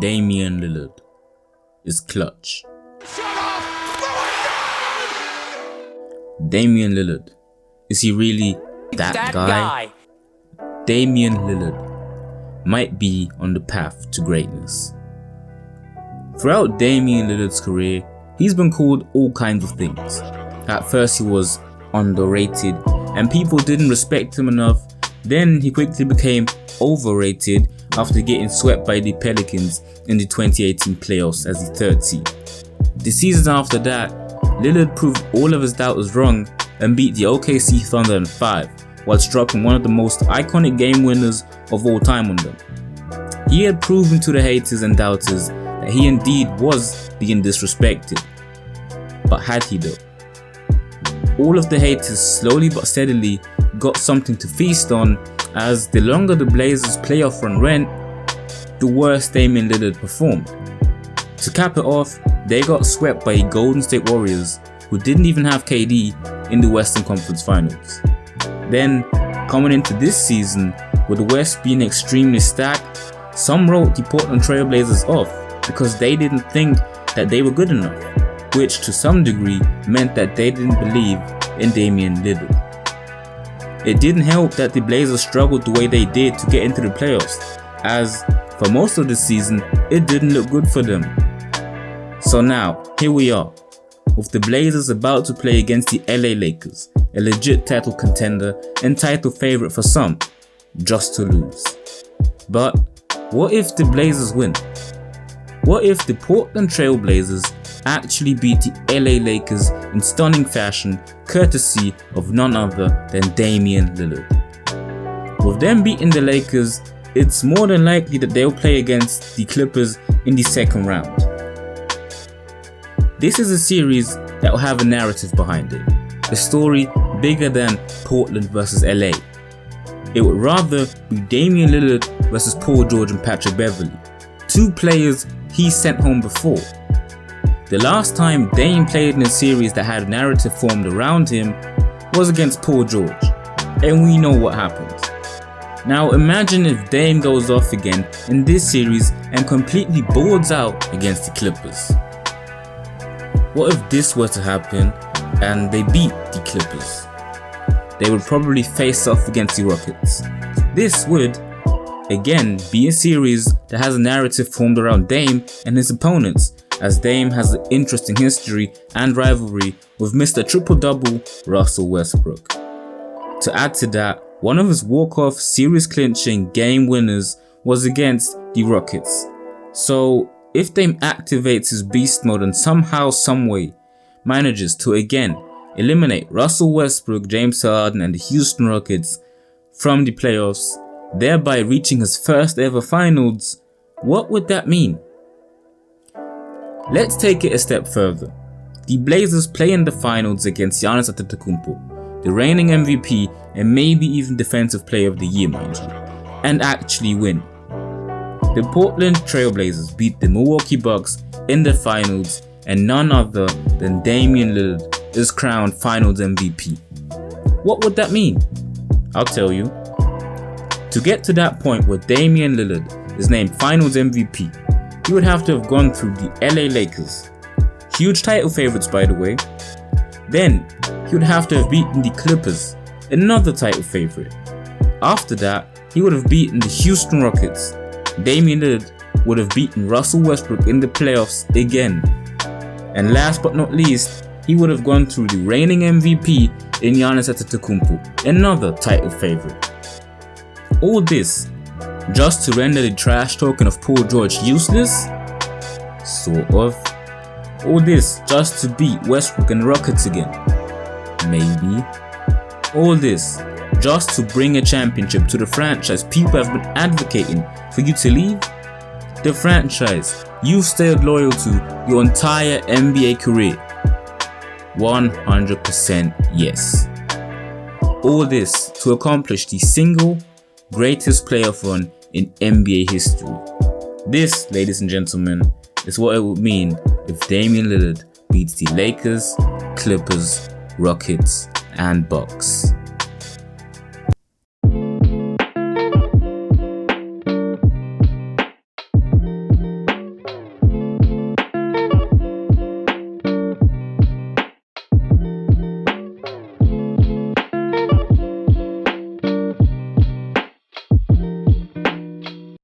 Damian Lillard is clutch. Damian Lillard, is he really that guy? Damian Lillard might be on the path to greatness. Throughout Damian Lillard's career, he's been called all kinds of things. At first he was underrated and people didn't respect him enough. Then he quickly became overrated after getting swept by the Pelicans in the 2018 playoffs as the third seed. The season after that, Lillard proved all of his doubters wrong and beat the OKC Thunder in 5, whilst dropping one of the most iconic game winners of all time on them. He had proven to the haters and doubters that he indeed was being disrespected. But had he though? All of the haters slowly but steadily got something to feast on, as the longer the Blazers' playoff run went, the worse Damian Lillard performed. To cap it off, they got swept by the Golden State Warriors, who didn't even have KD in the Western Conference Finals. Then, coming into this season, with the West being extremely stacked, some wrote the Portland Trail Blazers off because they didn't think that they were good enough, which to some degree meant that they didn't believe in Damian Lillard. It didn't help that the Blazers struggled the way they did to get into the playoffs, as for most of the season, it didn't look good for them. So now, here we are, with the Blazers about to play against the LA Lakers, a legit title contender and title favorite for some, just to lose. But what if the Blazers win? What if the Portland Trail Blazers actually beat the LA Lakers in stunning fashion, courtesy of none other than Damian Lillard? With them beating the Lakers, it's more than likely that they'll play against the Clippers in the second round. This is a series that will have a narrative behind it, a story bigger than Portland versus LA. It would rather be Damian Lillard versus Paul George and Patrick Beverley, two players he sent home before. The last time Dame played in a series that had a narrative formed around him was against Paul George, and we know what happened. Now imagine if Dame goes off again in this series and completely boards out against the Clippers. What if this were to happen and they beat the Clippers? They would probably face off against the Rockets. This would, again, be a series that has a narrative formed around Dame and his opponents, as Dame has an interesting history and rivalry with Mr. Triple-Double Russell Westbrook. To add to that, one of his walk-off series-clinching game winners was against the Rockets. So if Dame activates his beast mode and somehow, someway manages to again eliminate Russell Westbrook, James Harden and the Houston Rockets from the playoffs, thereby reaching his first ever finals, what would that mean? Let's take it a step further. The Blazers play in the finals against Giannis Antetokounmpo, the reigning MVP and maybe even Defensive Player of the Year, mind you, and actually win. The Portland Trail Blazers beat the Milwaukee Bucks in the finals, and none other than Damian Lillard is crowned Finals MVP. What would that mean? I'll tell you. To get to that point where Damian Lillard is named Finals MVP, he would have to have gone through the LA Lakers, huge title favorites by the way. Then he would have to have beaten the Clippers, another title favorite. After that, he would have beaten the Houston Rockets. Damian Lillard would have beaten Russell Westbrook in the playoffs again. And last but not least, he would have gone through the reigning MVP in Giannis Antetokounmpo, another title favorite. All this just to render the trash talking of Paul George useless? Sort of. All this just to beat Westbrook and the Rockets again? Maybe. All this just to bring a championship to the franchise people have been advocating for you to leave? The franchise you've stayed loyal to your entire NBA career? 100% yes. All this to accomplish the single greatest playoff run in NBA history. This, ladies and gentlemen, is what it would mean if Damian Lillard beats the Lakers, Clippers, Rockets, and Bucks.